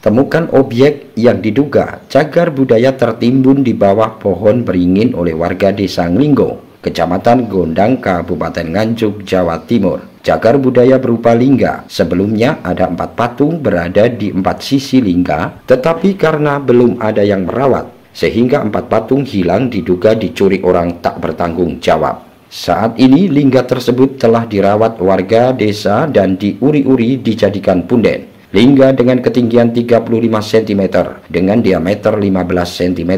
temukan objek yang diduga cagar budaya tertimbun di bawah pohon beringin oleh warga desa Nglinggo, Kecamatan Gondang, Kabupaten Nganjuk, Jawa Timur. Cagar budaya berupa lingga. Sebelumnya ada 4 patung berada di 4 sisi lingga, tetapi karena belum ada yang merawat, sehingga 4 patung hilang diduga dicuri orang tak bertanggung jawab. Saat ini lingga tersebut telah dirawat warga desa dan diuri-uri dijadikan punden. Lingga dengan ketinggian 35 cm dengan diameter 15 cm.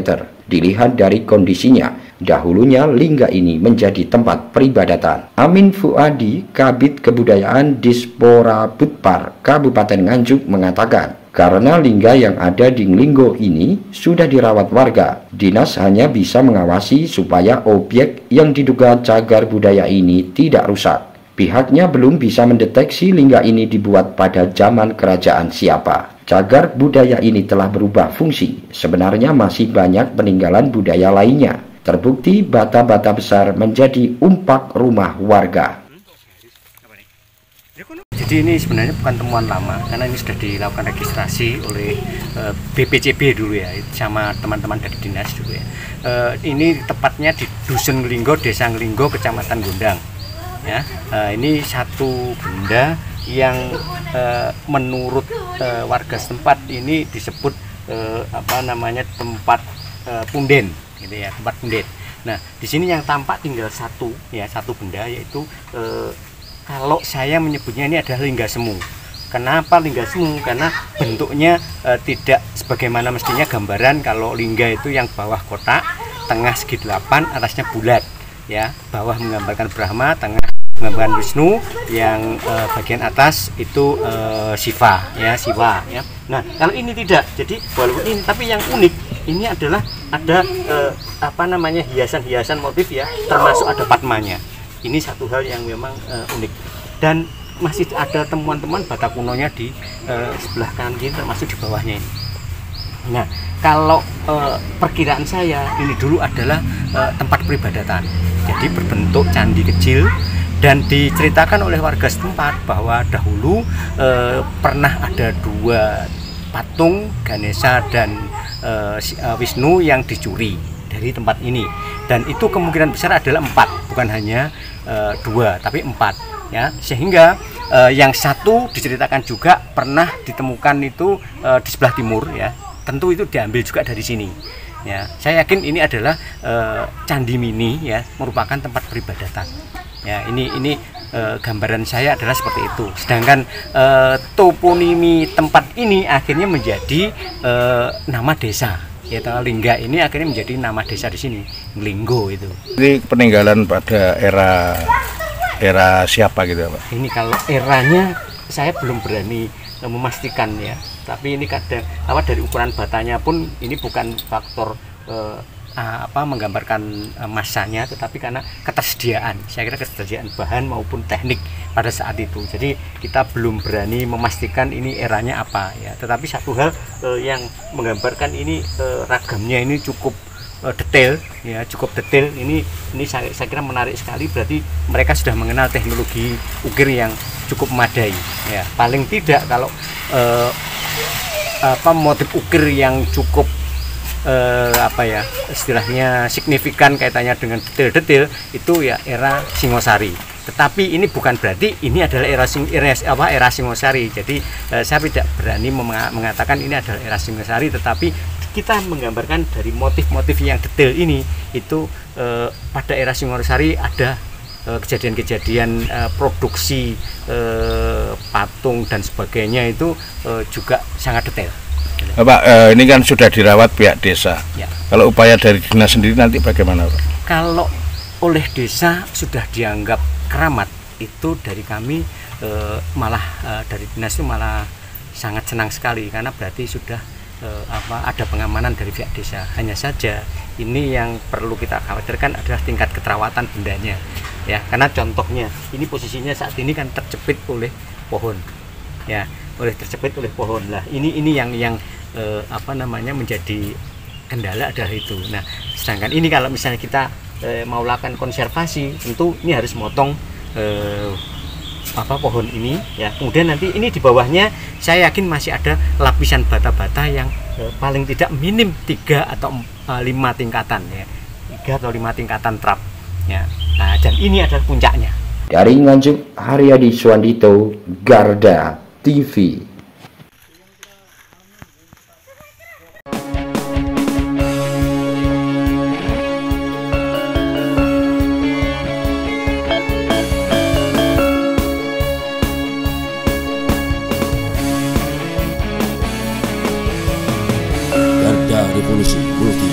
Dilihat dari kondisinya, dahulunya lingga ini menjadi tempat peribadatan. Amin Fuadi, Kabid Kebudayaan Dispora Budpar, Kabupaten Nganjuk mengatakan, karena lingga yang ada di Nglinggo ini sudah dirawat warga, dinas hanya bisa mengawasi supaya objek yang diduga cagar budaya ini tidak rusak. Pihaknya belum bisa mendeteksi lingga ini dibuat pada zaman kerajaan siapa. Cagar budaya ini telah berubah fungsi. Sebenarnya masih banyak peninggalan budaya lainnya. Terbukti bata-bata besar menjadi umpak rumah warga. Jadi ini sebenarnya bukan temuan lama, karena ini sudah dilakukan registrasi oleh BPCB dulu ya, sama teman-teman dari dinas dulu ya. Ini tepatnya di Dusun Nglinggo, Desa Nglinggo, Kecamatan Gondang. Ya, ini satu benda yang menurut warga setempat ini disebut tempat punden, gitu ya, tempat punden. Nah, di sini yang tampak tinggal satu benda, yaitu kalau saya menyebutnya ini adalah lingga semu. Kenapa lingga semu? Karena bentuknya tidak sebagaimana mestinya gambaran kalau lingga itu yang bawah kotak, tengah segi 8, atasnya bulat. Ya, bawah menggambarkan Brahma, tengah menggambarkan Wisnu, yang bagian atas itu Siva ya. Nah, kalau ini tidak, jadi walaupun ini, tapi yang unik ini adalah ada hiasan-hiasan motif ya, termasuk ada padmanya. Ini satu hal yang memang unik, dan masih ada temuan-temuan bata kunonya di sebelah kanan kiri, termasuk di bawahnya ini. Nah, kalau perkiraan saya ini dulu adalah tempat peribadatan, jadi berbentuk candi kecil, dan diceritakan oleh warga setempat bahwa dahulu pernah ada 2 patung Ganesha dan Wisnu yang dicuri dari tempat ini, dan itu kemungkinan besar adalah 4, bukan hanya 2 tapi 4 ya, sehingga yang satu diceritakan juga pernah ditemukan itu di sebelah timur ya, tentu itu diambil juga dari sini ya. Saya yakin ini adalah candi mini ya, merupakan tempat peribadatan ya. Ini gambaran saya adalah seperti itu. Sedangkan toponimi tempat ini akhirnya menjadi nama desa. Ya, lingga ini akhirnya menjadi nama desa di sini, Nglinggo itu. Ini peninggalan pada era siapa gitu, Pak? Ini kalau eranya saya belum berani memastikan ya. Tapi ini kadang dari ukuran batanya pun ini bukan faktor menggambarkan masanya, tetapi karena ketersediaan. Saya kira ketersediaan bahan maupun teknik pada saat itu. Jadi kita belum berani memastikan ini eranya apa ya. Tetapi satu hal yang menggambarkan ini ragamnya ini cukup detail ya, cukup detail. Ini saya kira menarik sekali. Berarti mereka sudah mengenal teknologi ukir yang cukup memadai ya. Paling tidak kalau motif ukir yang cukup istilahnya signifikan kaitannya dengan detail-detail itu ya era Singosari. Tetapi ini bukan berarti ini adalah era Singosari. Jadi saya tidak berani mengatakan ini adalah era Singosari, tetapi kita menggambarkan dari motif-motif yang detail ini itu pada era Singosari ada kejadian-kejadian produksi patung dan sebagainya itu juga sangat detail. Pak, ini kan sudah dirawat pihak desa. Ya. Kalau upaya dari dinas sendiri nanti bagaimana, Pak? Kalau oleh desa sudah dianggap keramat, itu dari kami dari dinas itu malah sangat senang sekali, karena berarti sudah ada pengamanan dari pihak desa. Hanya saja ini yang perlu kita khawatirkan adalah tingkat keterawatan bendanya ya, karena contohnya ini posisinya saat ini kan terjepit oleh pohon ya, terjepit oleh pohon lah. Ini yang menjadi kendala adalah itu. Nah, sedangkan ini kalau misalnya kita mau lakukan konservasi, tentu ini harus motong pohon ini ya. Kemudian nanti ini di bawahnya saya yakin masih ada lapisan bata-bata yang paling tidak minim 3 atau 5 tingkatan ya. 3 atau 5 tingkatan trap ya. Nah, dan ini adalah puncaknya. Dari Nganjuk, Haryadi Suwandito, Garda TV. Garda Revolusi Multi